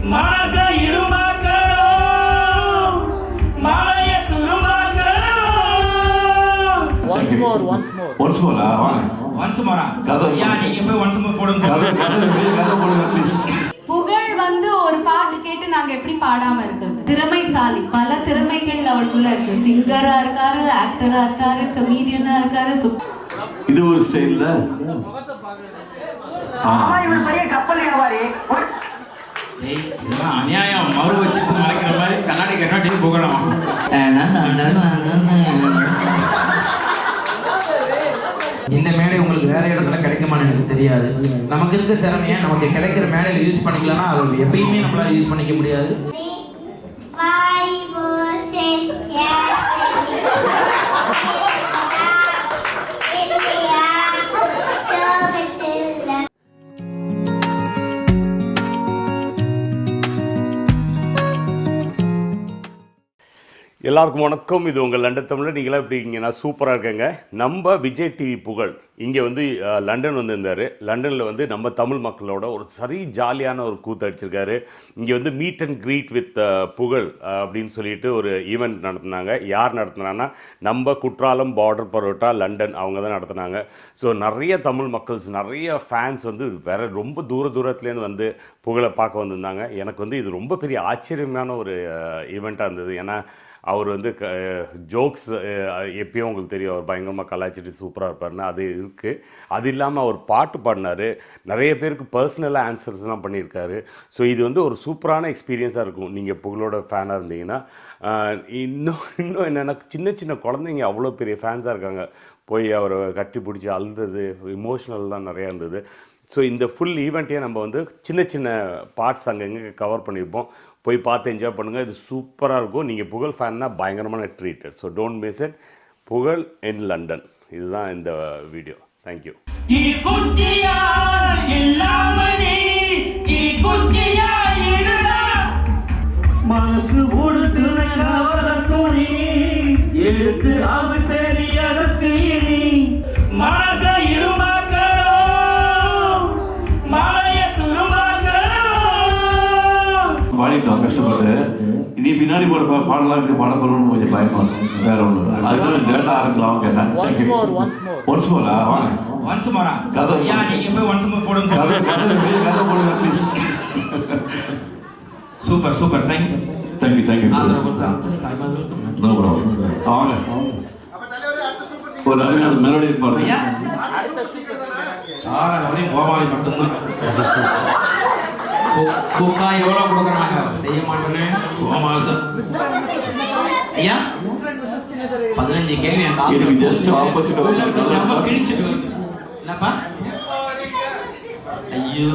Once more. புகழ் வந்து ஒரு பாட்டு கேட்டு நாங்க எப்படி பாடாம இருக்கிறது? திறமைசாலி, பல திறமைகள் அவளுக்குள்ள இருக்கு. சிங்கரா இருக்காரு, ஆக்டரா இருக்காரு, கமெடியனா இருக்காரு. இது ஒரு ஸ்டைல்ல இவன் பெரிய கப்பல் வியாபாரி. இதெல்லாம் அநியாயம். மறு வச்சுட்டு மறைக்கிற மாதிரி கண்ணாடி கண்ணாடி போகலாம். இந்த மேடை உங்களுக்கு வேற இடத்துல கிடைக்குமான்னு எனக்கு தெரியாது. நமக்கு இருக்க திறமையை நமக்கு கிடைக்கிற மேடையில் யூஸ் பண்ணிக்கலன்னா அது எப்பயுமே நம்மளால யூஸ் பண்ணிக்க முடியாது. எல்லாருக்கும் வணக்கம். இது உங்கள் லண்டன் தமிழ். நீங்களாம் எப்படி இருக்கீங்க? நான் சூப்பராக இருக்கேங்க. நம்ம விஜய் டிவி புகழ் இங்கே வந்து லண்டன் வந்திருந்தார். லண்டனில் வந்து நம்ம தமிழ் மக்களோட ஒரு சரி ஜாலியான ஒரு கூத்து அடிச்சிருக்காரு. இங்கே வந்து மீட் அண்ட் க்ரீட் வித் புகழ் அப்படின்னு சொல்லிட்டு ஒரு ஈவெண்ட் நடத்துனாங்க. யார் நடத்துனாங்கன்னா நம்ம குற்றாலம் பார்டர் பரோட்டா லண்டன் அவங்க தான் நடத்துனாங்க. ஸோ நிறைய தமிழ் மக்கள்ஸ், நிறைய ஃபேன்ஸ் வந்து வேறு ரொம்ப தூரத்துலேருந்து வந்து புகழை பார்க்க வந்திருந்தாங்க. எனக்கு வந்து இது ரொம்ப பெரிய ஆச்சரியமான ஒரு ஈவெண்ட்டாக இருந்தது. ஏன்னா அவர் வந்து ஜோக்ஸ் எப்பயும் உங்களுக்கு தெரியும், அவர் பயங்கரமாக கலாய்ச்சிட்டு சூப்பராக இருப்பார்னு அது இருக்குது. அது இல்லாமல் அவர் பாட்டு பாடினார். நிறைய பேருக்கு பர்சனலாக ஆன்சர்ஸ்லாம் பண்ணியிருக்காரு. ஸோ இது வந்து ஒரு சூப்பரான எக்ஸ்பீரியன்ஸாக இருக்கும் நீங்கள் புகழோட ஃபேனாக இருந்தீங்கன்னா. இன்னும் என்னென்னா சின்ன குழந்தைங்க அவ்வளோ பெரிய ஃபேன்ஸாக இருக்காங்க. போய் அவரை கட்டி பிடிச்சி அழுது இமோஷ்னல்லாம் நிறையா இருந்தது. ஸோ இந்த ஃபுல் ஈவெண்ட்டையே நம்ம வந்து சின்ன பார்ட்ஸ் அங்கங்கே கவர் பண்ணியிருப்போம். போய் பார்த்து என்ஜாய் பண்ணுங்கள். இது சூப்பராக இருக்கும். நீங்கள் புகழ் ஃபேன்னா பயங்கரமான treated. So don't miss it. புகழ் இன் லண்டன், இதுதான் இந்த வீடியோ. தேங்க்யூ. மனசு கொடுத்து தோணி எழுத்து அவ தெரியறதுக்கு மனச இருமாக்கணும் மலைய துருமாக்கணும். பாடிட்டோம் கஷ்டப்பட்டு. இனி பின்னாடி போட பாடலாம் இருக்கு, பாட போறோம்னு கொஞ்சம் பயமா இருக்கும். வேற ஒன்று அதுக்காக லேட்டாக ஆரம்பிக்கலாம் கேட்டேன். ஒன்ஸ் மோரா ஒன்ஸ் மோரா கதை நீங்க போய் ஒன்ஸ் மோர் போடுங்க. கதை போடுங்க please. Super super. Thank you. No problem. வாங்க ஒரு அருமையான மெலோடி பாருங்க. கோமாளி மட்டும்தான் பூக்கா எவ்வளோ கொடுக்குறாங்க செய்ய மாட்டேன்னு கோமாளி தான். ஐயா 15 கேள்வி ஜஸ்ட் ஆப்போசிட் கிழிச்சிட்டு என்னப்பா? ஐயோ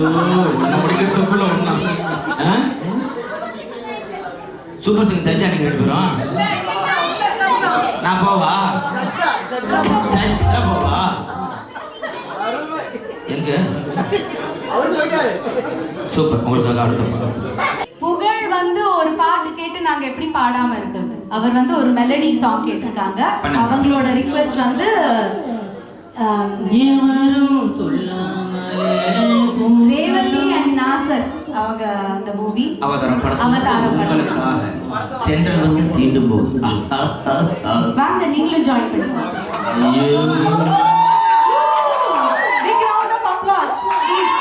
என்ன முடிக்கிறதுக்குள்ள ஒண்ணா சூப்பர் சிங் தச்சா நீங்க ரெண்டு பேரும் நான் போவா போவா எங்க சூப்பர். உங்களுக்காக அடுத்த புகழ் வந்து ஒரு பாட்டு கேட்டு நாங்க எப்படி பாடாம இருக்கிறது? அவர் வந்து ஒரு மெலடி சாங் கேட்டிருக்காங்க. அவங்களோட ரிக்வெஸ்ட் வந்து ரேவதி அண்ட் நாசர் அவங்க அந்த மூவி அவதாரம் படம் தென்றல் வந்து தீண்டும் போது வாங்க நீங்களும் ஜாயின் பண்ணுங்க. Big round of applause please.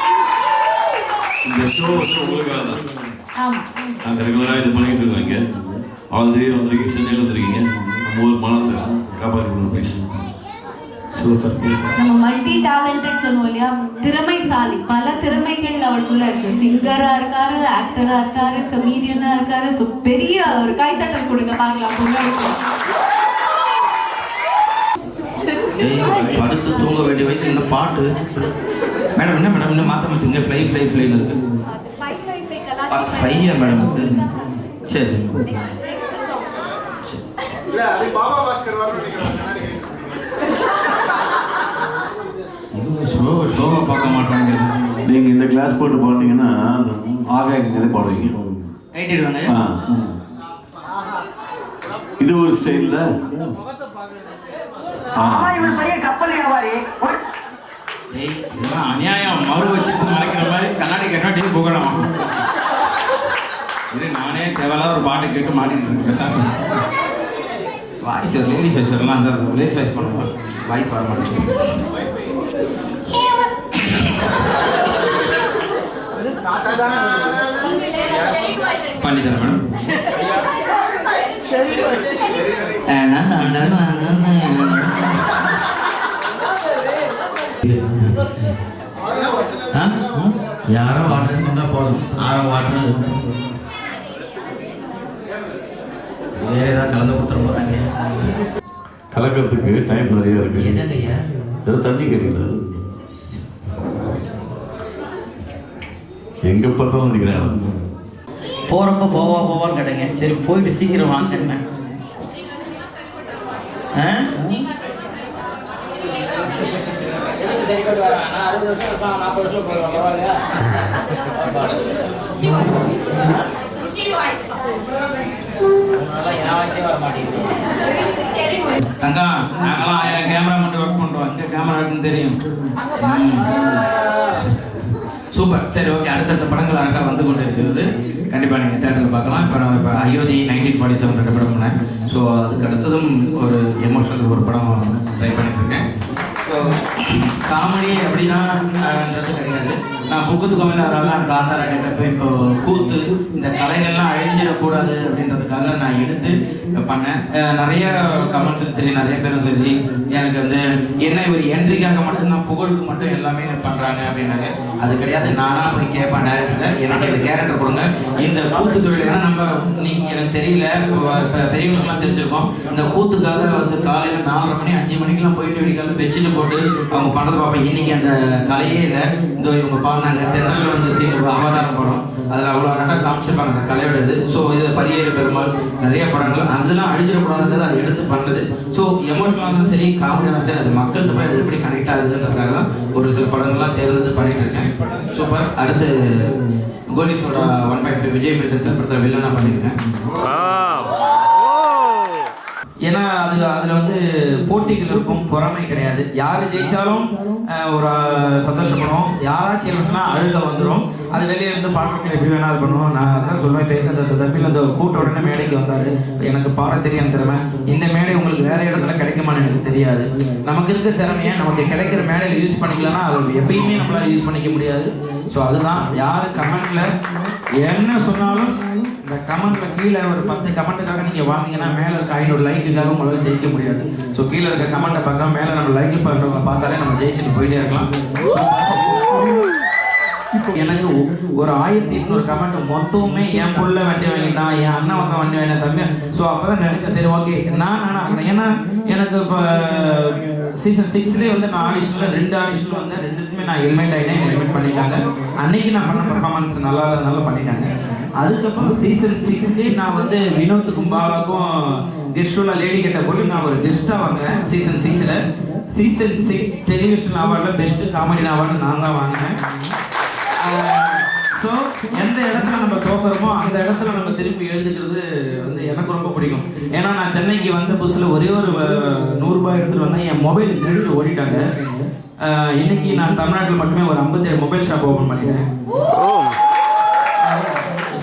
இந்த ஷோ உங்களுக்காக தான். ஆமா நாங்கள் ரெகுலராக இது பண்ணிட்டு இருக்கோம். இங்கே ஆல்ரெடி வந்துருக்கீங்க, சென்னையில் வந்துருக்கீங்க. நம்ம ஊர் மானத்தை காப்பாற்றி கொடுங்க ப்ளீஸ். நம்ம மல்டி டேலண்டட் சொல்லுவோம் இல்லையா, திறமைசாலி, பல திறமைகள் அவளுக்குள்ள இருக்கு. சிங்கரா இருக்காரு, ஆக்டரா இருக்காரு, கமெடியனா இருக்காரு. ஸோ பெரிய ஒரு கைத்தட்டல் கொடுங்க பார்க்கலாம். படுத்து தூங்க வேண்டிய வயசு இந்த பாட்டு. மேடம் என்ன மேடம் இன்னும் மாற்ற வச்சுங்க. ஃப்ளை இருக்கு 5 மேடம். சரி ஷோவை பார்க்க மாட்டாங்க. நீங்கள் இந்த கிளாஸ் போட்டு பாடினீங்கன்னா ஆகாயங்கிறதே பாடுவீங்க. கைட்டிடுவாங்க. இது ஒரு ஸ்டைல்ல இவன் பெரிய கப்பல் வியாபாரி. இதெல்லாம் அநியாயம். மறு வச்சுட்டு மறைக்கிற மாதிரி கண்ணாடி கண்ணாடி போகலாம். இது நானே தேவையில்லாத ஒரு பாட்டு கேட்டு மாட்டிட்டு இருக்கேன் சார். வாய்ஸ் ஒரு லேடிஸ் வாய்ஸ் வரலாம், அந்த லேடிஸ் வாய்ஸ் பண்ணுவோம், வாய்ஸ் வர மாட்டேங்குது. பண்ணி தரேன் மேடம். யாரோ வாட்டர் இருந்தால் போதும், ஆரம் வாட்டர் வேற ஏதாவது கலந்து கொடுத்துட போறாங்க. கலக்கிறதுக்கு டைம் நிறைய இருக்கு. எதையா சரி தண்ணி கேட்கல எங்க பார்த்தாலும் நினைக்கிறேன். போறப்ப போவான்னு கேட்டேங்க. சரி போயிட்டு சீக்கிரம் வாங்க. தங்கா நாங்களாம் 1000 கேமரா மட்டும் ஒர்க் பண்றோம். இந்த கேமரா இருக்குன்னு தெரியும். சூப்பர். சரி ஓகே, அடுத்தடுத்த படங்கள் அழகாக வந்து கொண்டு இருக்கிறது. கண்டிப்பாக நீங்கள் தேட்டரில் பார்க்கலாம். இப்போ நான் இப்போ அயோத்தி 1947 படம் பண்ணேன். ஸோ அதுக்கு அடுத்ததும் ஒரு எமோஷனல் ஒரு படம் ட்ரை பண்ணிட்டுருக்கேன். ஸோ காமெடி அப்படின்னான்றது கிடையாது. நான் புக்குத்து கம்மியில் காந்தாரா கேட்டப்போ இப்போ கூத்து இந்த கலைகள்லாம் அழிஞ்சிடக்கூடாது அப்படின்றதுக்காக நான் எடுத்து பண்ணேன். நிறைய கமெண்ட்ஸும் சரி, நிறைய பேரும் சரி எனக்கு வந்து என்ன இவர் என்ட்ரிக்காக மட்டும்தான் புகழுக்கு மட்டும் எல்லாமே பண்ணுறாங்க அப்படின்னாங்க. அது கிடையாது. நானாக போய் கேட்பேன் டேரக்டரில், எனக்கு இந்த கேரக்டர் கொடுங்க. இந்த கூத்து தொழில் ஏன்னா நம்ம நீங்கள் எனக்கு தெரியல, இப்போ பெரியவங்களுக்குலாம் தெரிஞ்சிருக்கோம். இந்த கூத்துக்காக வந்து காலையில் 4:30 மணி 5 மணிக்கெல்லாம் போயிட்டு வெடிக்கால பெட்ஷீட் போட்டு அவங்க பண்ணுறது பார்ப்பேன். இன்னைக்கு அந்த கலையே இல்லை. இந்த இவங்க பாடினாங்க தென்றல் வந்து அவதாரம் படம், அதில் அவ்வளோ அழகாக காமிச்சிருப்பாங்க அந்த கலையோட இது. ஸோ இது பரியேறு பெருமாள் நிறைய படங்கள் அதெல்லாம் அழிஞ்சிடக்கூடாதுன்றது அதை எடுத்து பண்ணுறது. ஸோ எமோஷனலாக இருந்தாலும் சரி, காமெடியாக சரி, அது மக்கள்கிட்ட போய் அது எப்படி கனெக்ட் ஆகுதுன்றதுக்காக தான் ஒரு சில படங்கள்லாம் தேர்ந்தெடுத்து பண்ணிட்டு இருக்கேன். சூப்பர். அடுத்து கோலிஸோட 1.5 விஜய் மில்டன் சார் படத்தில் வில்லனாக பண்ணியிருக்கேன். ஏன்னா அதில் வந்து போட்டிகள் இருக்கும், பொறாமை கிடையாது. யார் ஜெயிச்சாலும் ஒரு சந்தோஷப்படுவோம், யாராச்சும் இருந்துச்சுன்னா அழுக வந்துடும். அது வெளியே இருந்து பார்க்கறதுக்கு எப்படி வேணா அது பண்ணுவோம். நான் அதான் சொல்லுவேன், இப்போ அந்த தம்பியில் அந்த கூட்ட உடனே மேடைக்கு வந்தார். எனக்கு பாட தெரியும் திறமை. இந்த மேடை உங்களுக்கு வேறு இடத்துல கிடைக்குமான்னு எனக்கு தெரியாது. நமக்கு இருக்க திறமையை நமக்கு கிடைக்கிற மேடையில் யூஸ் பண்ணிக்கலன்னா அது எப்பயுமே நம்மளால் யூஸ் பண்ணிக்க முடியாது. ஸோ அதுதான் யார் கமெண்ட்டில் என்ன சொன்னாலும் இந்த கமெண்ட்டில் கீழே ஒரு 10 கமெண்ட்டுக்காக நீங்கள் வாங்கிங்கன்னா மேலே இருக்க 500 லைக்குக்காக உங்களால் ஜெயிக்க முடியாது. ஸோ கீழே இருக்க கமெண்ட்டை பார்க்காம மேலே நம்ம லைக் பண்ணுறவங்க பார்த்தாலே நம்ம ஜெயிச்சுட்டு போயிட்டே இருக்கலாம். எனக்கு ஒரு 1800 கமெண்ட் மொத்தமே என் புள்ள வண்டி வாங்கிட்டான், என் அண்ணன் வந்து வண்டி வாங்கினா தம்பி. ஸோ அப்போ தான் நினச்சேன், சரி ஓகே நான் ஏன்னா எனக்கு இப்போ சீசன் 6லேயே வந்து நான் ஆடிஷனில் 2 ஆடிஷனில் வந்தேன். 2த்துமே நான் ஹெல்மெட் ஆகிட்டேன், ஹெல்மெட் பண்ணிட்டாங்க. அன்னைக்கு நான் பண்ண பர்ஃபார்மன்ஸ் நல்லா பண்ணிட்டாங்க. அதுக்கப்புறம் சீசன் 6லேயே நான் வந்து வினோத்துக்கும் பாலாக்கும் கெஸ்டோவில் லேடி கிட்ட போட்டு நான் ஒரு கெஸ்ட்டாக வாங்கினேன். சீசன் 6ல் சீசன் 6 டெலிவிஷன் அவார்டில் பெஸ்ட்டு காமெடி அவார்டு நான் தான் வாங்கினேன். ஸோ எந்த இடத்துல நம்ம தோக்குறோமோ அந்த இடத்துல நம்ம திருப்பி எழுதுக்கிறது வந்து எனக்கு ரொம்ப பிடிக்கும். ஏன்னா நான் சென்னைக்கு வந்த புதுசில் ஒரே ஒரு 100 ரூபாய் எடுத்துகிட்டு வந்தேன். என் மொபைல் திருட்டு ஓடிட்டாங்க. இன்னைக்கு நான் தமிழ்நாட்டில் மட்டுமே ஒரு 57 மொபைல் ஷாப் ஓப்பன் பண்ணிட்டேன்.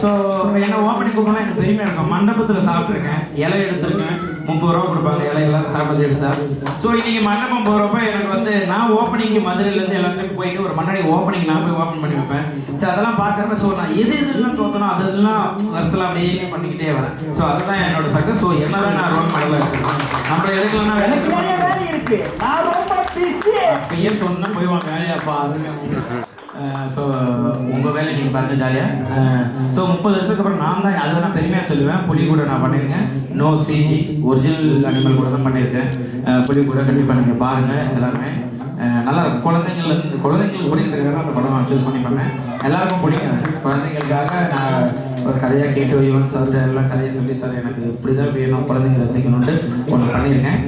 ஸோ என்ன ஓப்பனிங் கூப்பிடலாம் எனக்கு பெருமையாக இருக்கும். மண்டபத்தில் சாப்பிட்ருக்கேன், இலை எடுத்திருக்கேன், 30 ரூபா கொடுப்பாங்க இலை எல்லாரும் சாப்பிட்றது எடுத்தா. ஸோ இன்றைக்கி மண்டபம் போகிறப்ப எனக்கு வந்து நான் ஓப்பனிங்கு மதுரையிலேருந்து எல்லாத்துலேயும் போயிட்டு ஒரு முன்னாடி ஓப்பனிங் நான் போய் ஓப்பன் பண்ணி வைப்பேன். ஸோ அதெல்லாம் பார்க்குறப்ப ஸோ நான் எதுலாம் தோற்றணும் அதெல்லாம் வருஷத்தில் அப்படியே பண்ணிக்கிட்டே வரேன். ஸோ அதுதான் என்னோட சக்ஸஸ். ஸோ என்னதான் நான் ரோல் மாடலாக இருக்கேன். நம்மளை எடுக்கலன்னா எனக்கு நிறைய வேலை இருக்கு, நான் ரொம்ப பிஸி. பையன் சொன்னால் போய் வாங்க வேலையா பாருங்க. ஸோ உங்கள் வேலை நீங்கள் பாருங்கள் ஜாலியாக. ஸோ 30 வருஷத்துக்கு அப்புறம் நான் தான் அதை நான் பெருமையாக சொல்லுவேன். புலி கூட நான் பண்ணியிருக்கேன். நோ சிஜி, ஒரிஜினல் அனிமல் கூட தான் பண்ணியிருக்கேன். புலி கூட கண்டிப்பாக நீங்கள் பாருங்கள் எல்லாருமே. நல்லா இருக்கும். குழந்தைங்களுக்கு பிடிக்கிறதுக்காக அந்த படம் நான் சூஸ் பண்ணி பண்ணேன். எல்லாருக்கும் பிடிக்கும். குழந்தைங்களுக்காக நான் ஒரு கதையாக கேட்டு யுவன் சார்கிட்ட எல்லாம் கதையை சொல்லி சார் எனக்கு இப்படி தான் வேணும் குழந்தைங்க ரசிக்கணும்ட்டு ஒன்று பண்ணியிருக்கேன்.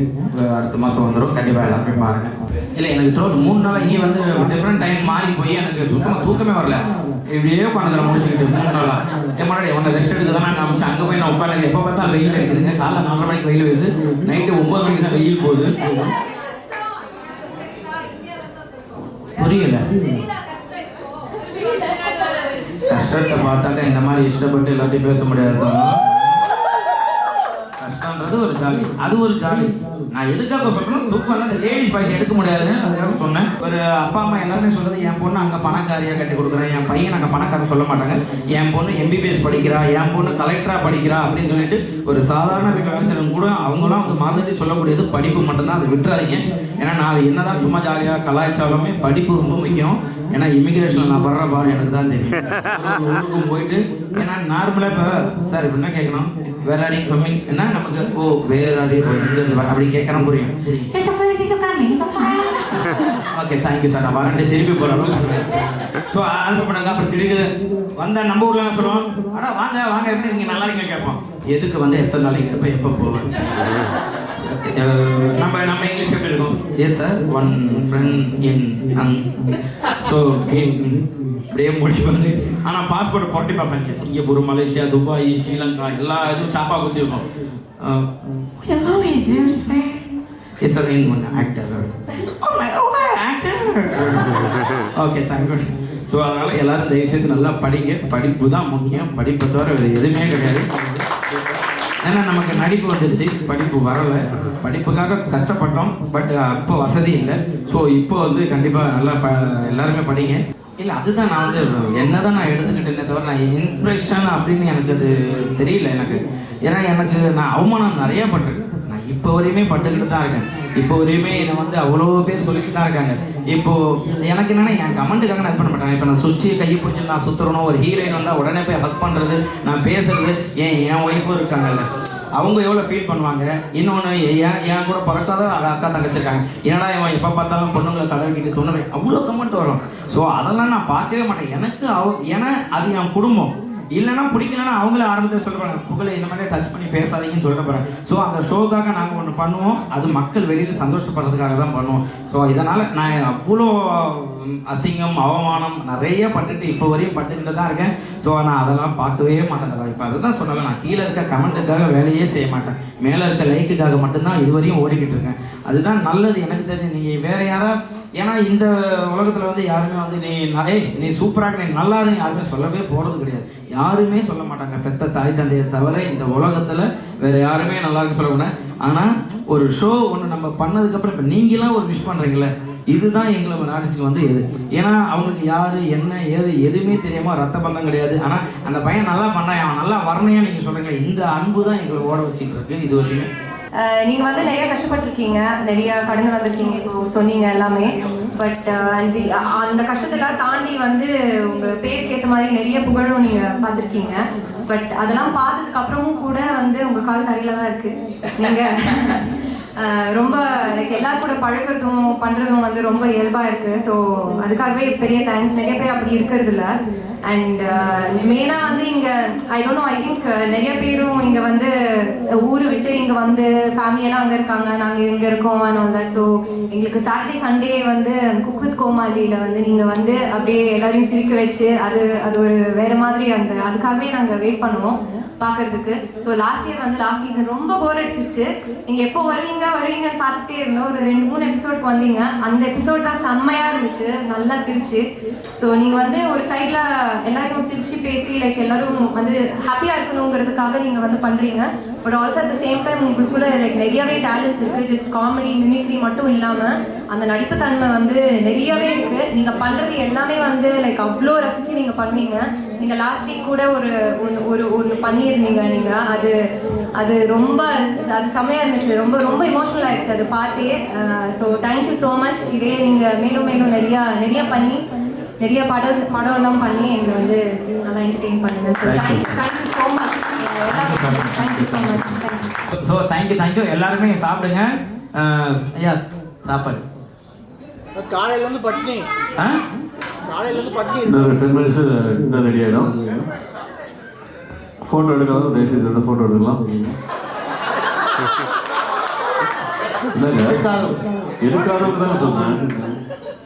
அடுத்த மாதம் வந்துடும். கண்டிப்பாக எல்லாருமே பாருங்கள். இல்லை எனக்கு த்ரோட் 3 நாள் இங்கே வந்து டிஃப்ரெண்ட் டைம் மாறி போய் எனக்கு தூக்கமே வரல. இப்படியே உட்காந்துக்கிறேன் முடிச்சுக்கிட்டு 3 நாளாக. என் முன்னாடி உன்னை ரெஸ்ட் எடுக்க தான் நான் அமைச்சு அங்கே போய் நான் உட்காந்து எப்போ பார்த்தா வெயில் அடிக்குதுங்க. காலைல 4:30 மணிக்கு வெயில் வருது, நைட்டு 9 மணிக்கு தான் வெயில் போகுது. புரியல. கஷ்டத்தை பார்த்தாக்கா இந்த மாதிரி இஷ்டப்பட்டு எல்லாத்தையும் பேச முடியாது. கஷ்டன்றது ஒரு ஜாலி, அது ஒரு ஜாலி. நான் எதுக்காக சொல்கிறேன், தூக்கம் அந்த லேடிஸ் வாய்ஸ் எடுக்க முடியாது, அதுக்காக சொன்னேன். ஒரு அப்பா அம்மா எல்லாருமே சொல்கிறது, என் பொண்ணு அங்கே பணக்காரியாக கட்டி கொடுக்குறேன், என் பையன் அங்கே பணக்காரன் சொல்ல மாட்டாங்க, என் பொண்ணு MBBS படிக்கிறா, என் பொண்ணு கலெக்டராக படிக்கிறா அப்படின்னு சொல்லிட்டு ஒரு சாதாரண வீட்டில் வேலை செய்யறவங்க கூட அவங்களாம் வந்து மாதிரி சொல்லக்கூடியது படிப்பு மட்டும்தான். அதை விட்டுறாதீங்க. ஏன்னா நான் என்னதான் சும்மா ஜாலியாக கலாய்ச்சாலுமே படிப்பு ரொம்ப முக்கியம். ஏன்னா இமிகிரேஷனில் நான் வர்ற பாடு எனக்கு தான் தெரியும். ஊருக்கும் போயிட்டு ஏன்னா நார்மலாக இப்போ சார் இப்படி என்ன கேட்கணும், வேற யாரையும் கம்மிங் என்ன நமக்கு வேற யாரையும் அப்படி கேட்கணும் புரியும். ஓகே தேங்க்யூ சார், நான் வரேன் திருப்பி போகிறோம். ஸோ அனுப்பப்படாங்க. அப்புறம் திடீர்னு வந்தால் நம்ம ஊரில் என்ன சொல்லுவோம், அடா வாங்க வாங்க எப்படி நீங்கள் நல்லா இருக்கீங்க கேட்போம். எதுக்கு வந்து எத்தனை நாளைக்கு இருப்பேன், எப்போ போவேன். நம்ம இங்கிலீஷ் எப்படி இருக்கும், yes sir one friend in so அப்படியே முடிப்பாங்க. ஆனால் பாஸ்போர்ட் புரட்டி பார்ப்பாங்க. சிங்கப்பூர், மலேசியா, துபாய், ஸ்ரீலங்கா எல்லா இதுவும் சாப்பா குத்தி இருக்கும். Yes sir in one actor. Okay thank you. So அதனால் எல்லோரும் இந்த விஷயத்தை நல்லா படிங்க. படிப்பு தான் முக்கியம். படிப்பை தவிர வேறு எதுவுமே கிடையாது. ஏன்னா நமக்கு நடிப்பு வந்துருச்சு, படிப்பு வரலை. படிப்புக்காக கஷ்டப்பட்டோம், பட் அப்போ வசதி இல்லை. ஸோ இப்போ வந்து கண்டிப்பாக நல்லா எல்லாருமே படிங்க. இல்லை அதுதான் நான் வந்து என்ன தான் நான் எடுத்துக்கிட்டேனே தவிர நான் இன்ஸ்பிரேஷன் அப்படின்னு எனக்கு அது தெரியல எனக்கு. ஏன்னா எனக்கு நான் அவமானம் நிறையா பட்டிருக்கேன். நான் இப்போ வரையுமே பட்டுக்கிட்டு தான் இருக்கேன். இப்போ வரையுமே என்னை வந்து அவ்வளோ பேர் சொல்லிக்கிட்டு தான் இருக்காங்க. இப்போது எனக்கு என்னென்னா என் கமெண்ட்டுக்காக நான் இது பண்ண மாட்டேன். இப்போ நான் சுற்றி கையை பிடிச்சி நான் சுற்றுறணும், ஒரு ஹீரோயின் வந்தால் உடனே போய் ஹக் பண்ணுறது, நான் பேசுறது. என் ஒய்ஃபும் இருக்காங்கல்ல, அவங்க எவ்வளோ ஃபீல் பண்ணுவாங்க. இன்னொன்று என் கூட பிறக்காத அக்கா தங்கச்சி இருக்காங்க, என்னடா இவன் எப்போ பார்த்தாலும் பொண்ணுங்களை தலைவிக்கிட்டு தொண்ணூறு அவ்வளோ கமெண்ட் வரும். ஸோ அதெல்லாம் நான் பார்க்கவே மாட்டேன். எனக்கு ஏன்னா அது என் குடும்பம். இல்லைன்னா பிடிக்கலன்னா அவங்களே ஆரம்பத்தில் சொல்லுவாங்க, புகழை இந்த மாதிரி டச் பண்ணி பேசாதீங்கன்னு சொல்ல போகிறேன். ஸோ அந்த ஷோக்காக நாங்கள் ஒன்று பண்ணுவோம், அது மக்கள் வெளியில் சந்தோஷப்படுறதுக்காக தான் பண்ணுவோம். ஸோ இதனால் நான் அவ்வளோ அசிங்கம் அவமானம் நிறைய பட்டுட்டு இப்போ வரையும் பட்டுக்கிட்டு தான் இருக்கேன். ஸோ நான் அதெல்லாம் பார்க்கவே மாட்டேன். இப்போ அதை தான் சொன்னால, நான் கீழே இருக்க கமெண்ட்டுக்காக வேலையே செய்ய மாட்டேன், மேலே இருக்க லைக்குக்காக மட்டும்தான் இதுவரையும் ஓடிக்கிட்டு இருக்கேன். அதுதான் நல்லது எனக்கு தெரிஞ்சு. நீங்கள் வேறு யாரா, ஏன்னா இந்த உலகத்தில் வந்து யாருமே வந்து நீ சூப்பராக நீ நல்லா இருக்கு யாருமே சொல்லவே போகிறது கிடையாது. யாருமே சொல்ல மாட்டாங்க, பெத்த தாய் தந்தையை தவிர இந்த உலகத்தில் வேறு யாருமே நல்லா இருக்கு சொல்லக்கூடாது. ஆனால் ஒரு ஷோ ஒன்று நம்ம பண்ணதுக்கப்புறம் இப்போ நீங்களாம் ஒரு விஷ் பண்ணுறீங்களே, இதுதான் எங்களை ஆர்டிஸ்ட்டுக்கு வந்து எது. ஏன்னா அவங்களுக்கு யார் என்ன ஏது எதுவுமே தெரியாமல் ரத்த பந்தம் கிடையாது. ஆனால் அந்த பையன் நல்லா பண்ணான், அவன் நல்லா வரணையா நீங்கள் சொல்கிறீங்க, இந்த அன்பு தான் எங்களை ஓட வச்சுட்டு இருக்கு இது வரைக்கும். நீங்கள் வந்து நிறைய கஷ்டப்பட்டுருக்கீங்க, நிறைய கடந்து வந்திருக்கீங்க, இப்போ சொன்னீங்க எல்லாமே. பட் அந்த கஷ்டத்தெல்லாம் தாண்டி வந்து உங்கள் பேருக்கு ஏற்ற மாதிரி நிறைய புகழும் நீங்கள் பார்த்துருக்கீங்க. பட் அதெல்லாம் பார்த்ததுக்கு அப்புறமும் கூட வந்து உங்கள் கால் தரையில் தான் இருக்குது. நீங்கள் ரொம்ப லைக் எல்லாரும் கூட பழகிறதும் பண்ணுறதும் வந்து ரொம்ப இயல்பாக இருக்குது. ஸோ அதுக்காகவே பெரிய தேங்க்ஸ். நிறைய பேர் அப்படி இருக்கிறது இல்லை. அண்ட் மெயினாக வந்து இங்கே I don't know, I think நிறைய பேரும் இங்கே வந்து ஊர் விட்டு இங்கே வந்து ஃபேமிலியெல்லாம் அங்கே இருக்காங்க, நாங்கள் இங்கே இருக்கோம் அண்ட் ஆல் தட். ஸோ எங்களுக்கு சாட்டர்டே சண்டே வந்து குக் வித் கோமாலியில் வந்து நீங்கள் வந்து அப்படியே எல்லாரையும் சிரிக்க வச்சு அது ஒரு வேறு மாதிரி அதுக்காகவே நாங்கள் வெயிட் பண்ணுவோம் பார்க்கறதுக்கு. ஸோ லாஸ்ட் சீசன் ரொம்ப போர் அடிச்சிருச்சு. நீங்கள் எப்போ வருவீங்கன்னு பார்த்துட்டே இருந்தோம். ஒரு 2-3 எபிசோடுக்கு வந்தீங்க. அந்த எபிசோட் தான் செம்மையாக இருந்துச்சு, நல்லா சிரிச்சு. ஸோ நீங்கள் வந்து ஒரு சைடில் எல்லாரும் சிரிச்சு பேசி லைக் எல்லாரும் வந்து ஹாப்பியாக இருக்கணுங்கிறதுக்காக நீங்கள் வந்து பண்ணுறீங்க. But also at the same time உங்களுக்குள்ள லைக் நிறையவே டேலண்ட்ஸ் இருக்குது. ஜஸ்ட் காமெடி மிமிக்ரி மட்டும் இல்லாமல் அந்த நடிப்பு தன்மை வந்து நிறையவே இருக்குது. நீங்கள் பண்ணுறது எல்லாமே வந்து லைக் அவ்வளோ ரசித்து நீங்கள் பண்ணுவீங்க. நீங்கள் லாஸ்ட் வீக் கூட ஒன்று பண்ணியிருந்தீங்க. நீங்கள் அது ரொம்ப அது செம்மையாக இருந்துச்சு, ரொம்ப ரொம்ப இமோஷனல் ஆகிடுச்சு அது பார்த்தே. So thank you so much. இதே நீங்கள் மேலும் நிறையா பண்ணி நிறைய படம்லாம் பண்ணி எங்களை வந்து நல்லா என்டர்டெயின் பண்ணுங்க. So thank you so much. Thank you so much. So thank you. எல்லாருமே சாப்பிடுங்க. ஐயா சாப்பாடு காலையிலேருந்து பட்னி, காலையிலேருந்து பட்னி. 10 மினிட்ஸ் ரெடி ஆகிடும். ஃபோட்டோ எடுக்காத தயவுசெய்து ஃபோட்டோ எடுக்கலாம். எடுக்காதவங்க தான் சொன்னேன்.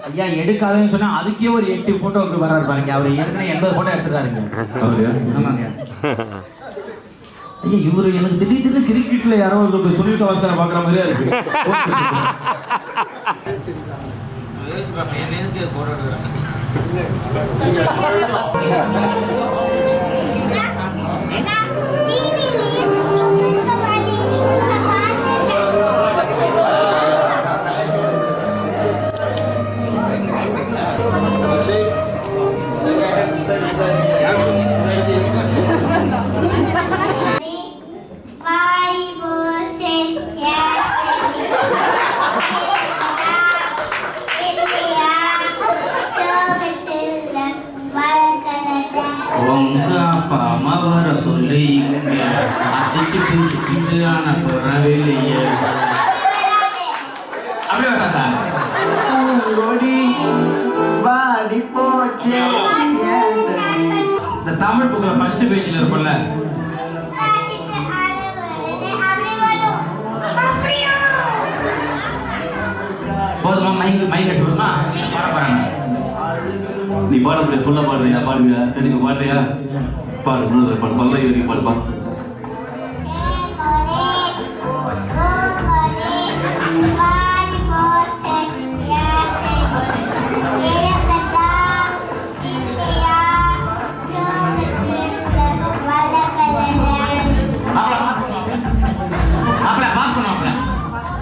ஐயா எடுக்காதன்னு சொன்னா அதுக்கே ஒரு 8 போட்டோவுக்கு வர்றாரு பாருங்க. அவர் ஏற்கனவே 80 போட்டோ எடுத்துட்டாருங்க. ஆமாங்க ஐயா. இவரு எனக்கு திடீர்னு கிரிக்கெட்ல யாரோ ஒரு சுனில் கவாஸ்கர் பாக்குற மாதிரியா இருக்கு. போட்டோ எடுக்கிறாங்க. உங்க அப்பா அம்மா வர சொல்லி அடிச்சுட்டு வச்சுட்டு ஆன பிறவில்லையே அப்படியே வராதா வாடி போச்சே இந்த தமிழ் புக்கில் ஃபர்ஸ்ட் பேஜில் இருக்கும்ல போதுமா மைக் அடிச்சு போதுமா பாட போறாங்க நீ பாட முடியாது ஃபுல்லாக பாடுறியா பாடுவியா கண்டிப்பாக பாடுறியா பாடு இன்னொரு பாடு பல்ல வரைக்கும் பாடுப்பா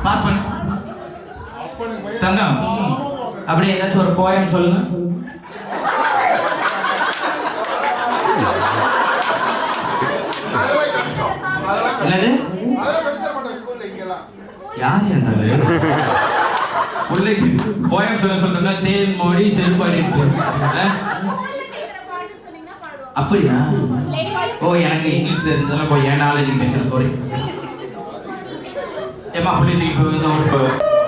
பாஸ் பண்ணு சங்கம் அப்படியே ஏதாச்சும் ஒரு போயம் சொல்லுங்க என்னது யார் என் தலை பிள்ளைக்கு போயம் சொல்ல தேன் மொழி செருப்பாடி அப்படியா ஓ எனக்கு இங்கிலீஷ் தெரிஞ்சதெல்லாம் போய் என் நாலேஜ் பேசுறேன் சாரி ஏமா பிள்ளைக்கு இப்போ வந்து